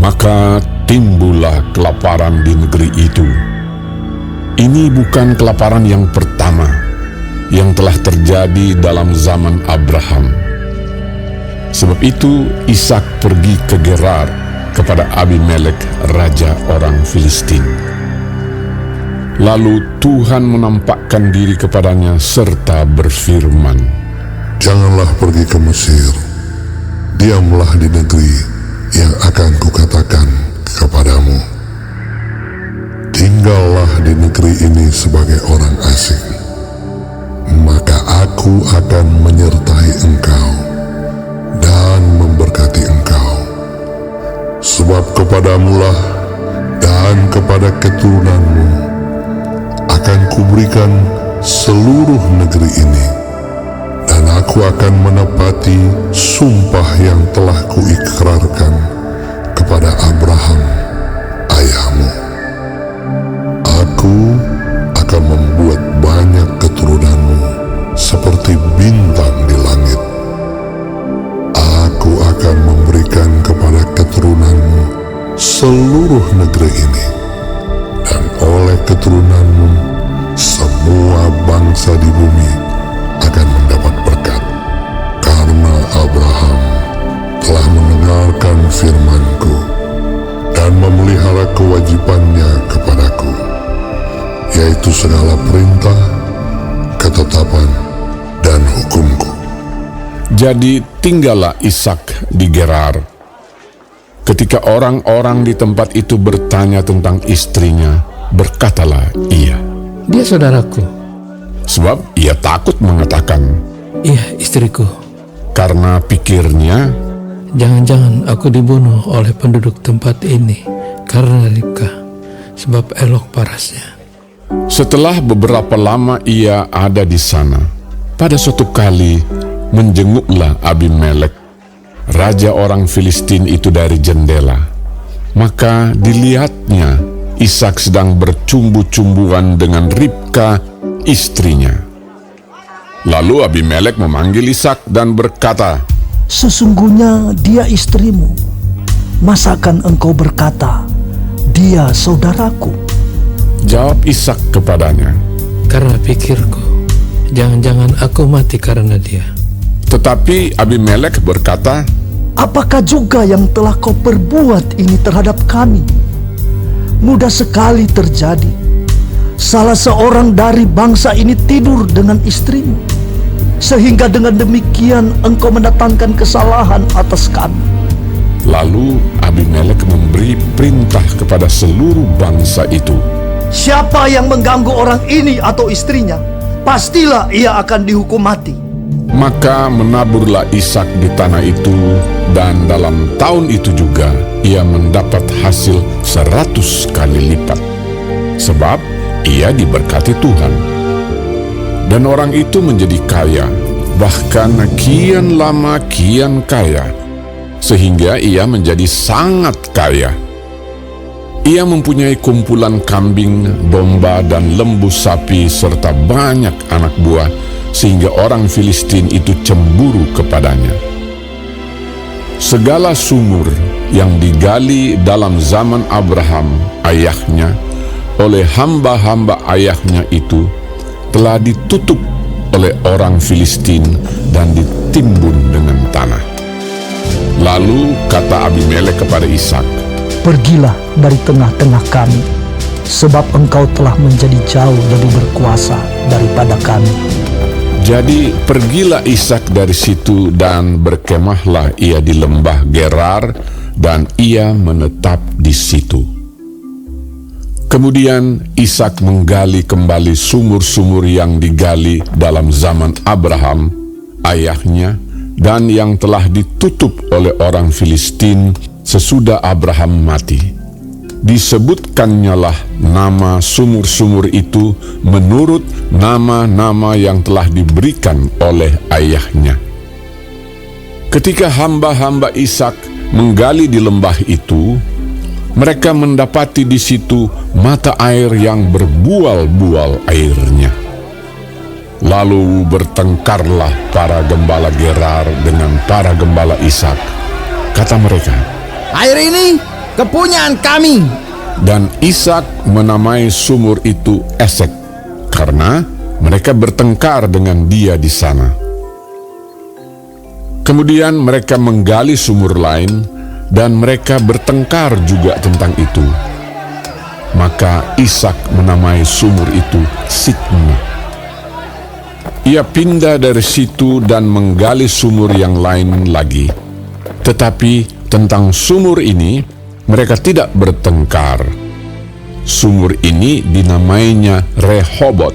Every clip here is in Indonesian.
Maka timbullah kelaparan di negeri itu. Ini bukan kelaparan yang pertama yang telah terjadi dalam zaman Abraham. Sebab itu Ishak pergi ke Gerar kepada Abimelek, raja orang Filistin. Lalu Tuhan menampakkan diri kepadanya serta berfirman, "Janganlah pergi ke Mesir, diamlah di negeri yang akan kukatakan kepadamu. Tinggallah di negeri ini sebagai orang asing, maka aku akan menyertai engkau dan memberkati engkau. Sebab kepadamulah dan kepada keturunanmu akan kuberikan seluruh negeri ini, dan aku akan menepati sumpah yang telah kuikrarkan kepada Abraham ayahmu. Aku akan membuat banyak keturunanmu seperti bintang di langit. Aku akan memberikan kepada keturunanmu seluruh negeri ini, dan oleh keturunanmu semua bangsa di bumi akan mendapat berkat, karena Abraham telah mendengarkan firman-Ku dan memelihara kewajibannya kepadaku, yaitu segala perintah, ketetapan, dan hukum-Ku." Jadi tinggallah Ishak di Gerar. Ketika orang-orang di tempat itu bertanya tentang istrinya, berkatalah ia, "Dia saudaraku." Sebab ia takut mengatakan, "Iya, istriku." karena pikirnya, Jangan-jangan aku dibunuh oleh penduduk tempat ini karena Ribka, sebab elok parasnya. setelah beberapa lama ia ada di sana, pada suatu kali menjenguklah Abimelek, raja orang Filistin itu dari jendela. Maka dilihatnya Ishak sedang bercumbu-cumbuan dengan Ribka, istrinya. Lalu Abimelek memanggil Ishak dan berkata, "Sesungguhnya dia istrimu. Masakan engkau berkata, dia saudaraku?" Jawab Ishak kepadanya, Karena pikirku, jangan-jangan aku mati karena dia. tetapi Abimelek berkata, "Apakah juga yang telah kau perbuat ini terhadap kami? Mudah sekali terjadi. Salah seorang dari bangsa ini tidur dengan istrimu, sehingga dengan demikian engkau mendatangkan kesalahan atas kami." Lalu Abimelek memberi perintah kepada seluruh bangsa itu, "Siapa yang mengganggu orang ini atau istrinya, pastilah ia akan dihukum mati." Maka menaburlah Ishak di tanah itu, dan dalam tahun itu juga ia mendapat hasil 100 kali lipat, sebab ia diberkati Tuhan. Dan orang itu menjadi kaya, bahkan kian lama kian kaya, sehingga ia menjadi sangat kaya. Ia mempunyai kumpulan kambing, domba, dan lembu sapi, serta banyak anak buah, sehingga orang Filistin itu cemburu kepadanya. Segala sumur yang digali dalam zaman Abraham, ayahnya, oleh hamba-hamba ayahnya itu, telah ditutup oleh orang Filistin dan ditimbun dengan tanah. Lalu kata Abimelek kepada Ishak, "Pergilah dari tengah-tengah kami, sebab engkau telah menjadi jauh lebih berkuasa daripada kami." Jadi pergilah Ishak dari situ, dan berkemahlah ia di lembah Gerar, dan ia menetap di situ. Kemudian Ishak menggali kembali sumur-sumur yang digali dalam zaman Abraham, ayahnya, dan yang telah ditutup oleh orang Filistin sesudah Abraham mati. Disebutkannya nama sumur-sumur itu menurut nama-nama yang telah diberikan oleh ayahnya. Ketika hamba-hamba Ishak menggali di lembah itu, mereka mendapati di situ mata air yang berbual-bual airnya. Lalu bertengkarlah para gembala Gerar dengan para gembala Ishak. Kata mereka, "Air ini kepunyaan kami. Dan Ishak menamai sumur itu Esek, karena mereka bertengkar dengan dia di sana. Kemudian mereka menggali sumur lain, dan mereka bertengkar juga tentang itu. Maka Ishak menamai sumur itu Sitna. Ia pindah dari situ dan menggali sumur yang lain lagi. Tetapi tentang sumur ini mereka tidak bertengkar. Sumur ini dinamainya Rehobot,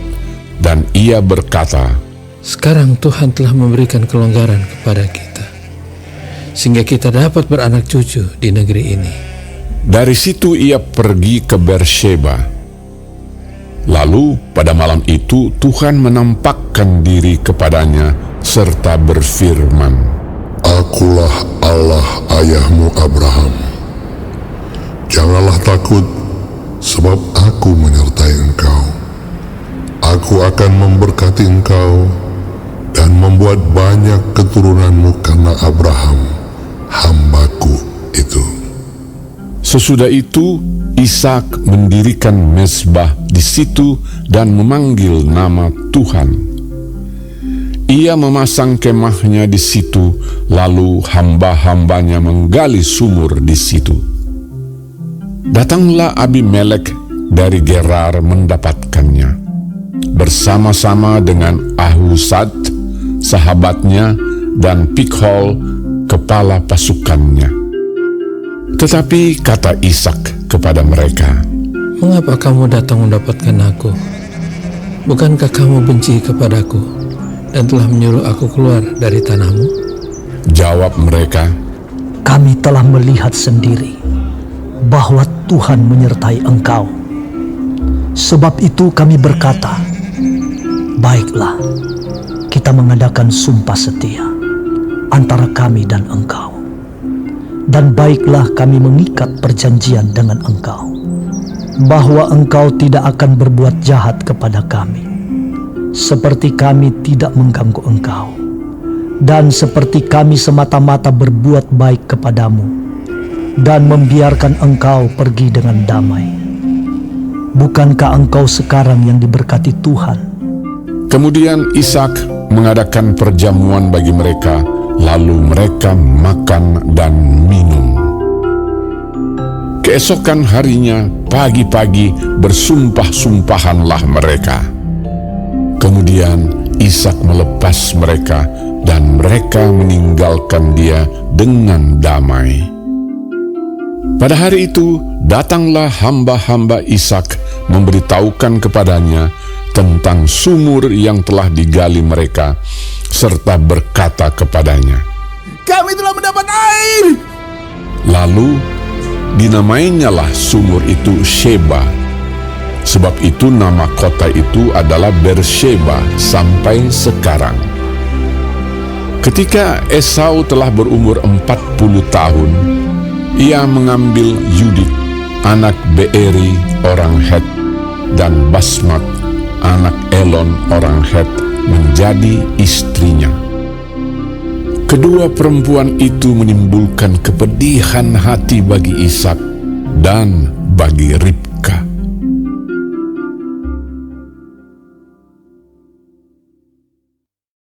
dan ia berkata, Sekarang Tuhan telah memberikan kelonggaran kepada kita, sehingga kita dapat beranak cucu di negeri ini. Dari situ ia pergi ke Beersheba. Lalu pada malam itu Tuhan menampakkan diri kepadanya serta berfirman, Akulah Allah ayahmu Abraham. Janganlah takut, sebab aku menyertai engkau. Aku akan memberkati engkau dan membuat banyak keturunanmu karena Abraham, hamba-Ku itu. Sesudah itu Ishak mendirikan mezbah di situ dan memanggil nama Tuhan. Ia memasang kemahnya di situ, lalu hamba-hambanya menggali sumur di situ. Datanglah Abimelek dari Gerar mendapatkannya, bersama-sama dengan Ahuzat, sahabatnya, dan Pikhol, kepala pasukannya. Tetapi kata Ishak kepada mereka, Mengapa kamu datang mendapatkan aku? Bukankah kamu benci kepadaku dan telah menyuruh aku keluar dari tanahmu? Jawab mereka, Kami telah melihat sendiri bahwa Tuhan menyertai engkau. Sebab itu kami berkata, baiklah, kita mengadakan sumpah setia antara kami dan engkau. Dan baiklah kami mengikat perjanjian dengan engkau, bahwa engkau tidak akan berbuat jahat kepada kami, seperti kami tidak mengganggu engkau, dan seperti kami semata-mata berbuat baik kepadamu, dan membiarkan engkau pergi dengan damai. Bukankah engkau sekarang yang diberkati Tuhan? Kemudian Ishak mengadakan perjamuan bagi mereka, lalu mereka makan dan minum. Keesokan harinya, pagi-pagi bersumpah-sumpahanlah mereka. Kemudian Ishak melepas mereka, dan mereka meninggalkan dia dengan damai. Pada hari itu, datanglah hamba-hamba Ishak memberitahukan kepadanya tentang sumur yang telah digali mereka, serta berkata kepadanya, Kami telah mendapat air. Lalu dinamainyalah sumur itu Sheba. Sebab itu nama kota itu adalah Beersheba sampai sekarang. Ketika Esau telah berumur 40 tahun, ia mengambil Yudit, anak Beeri orang Het, dan Basmat, anak Elon orang Het, menjadi istrinya. Kedua perempuan itu menimbulkan kepedihan hati bagi Ishak dan bagi Ribka.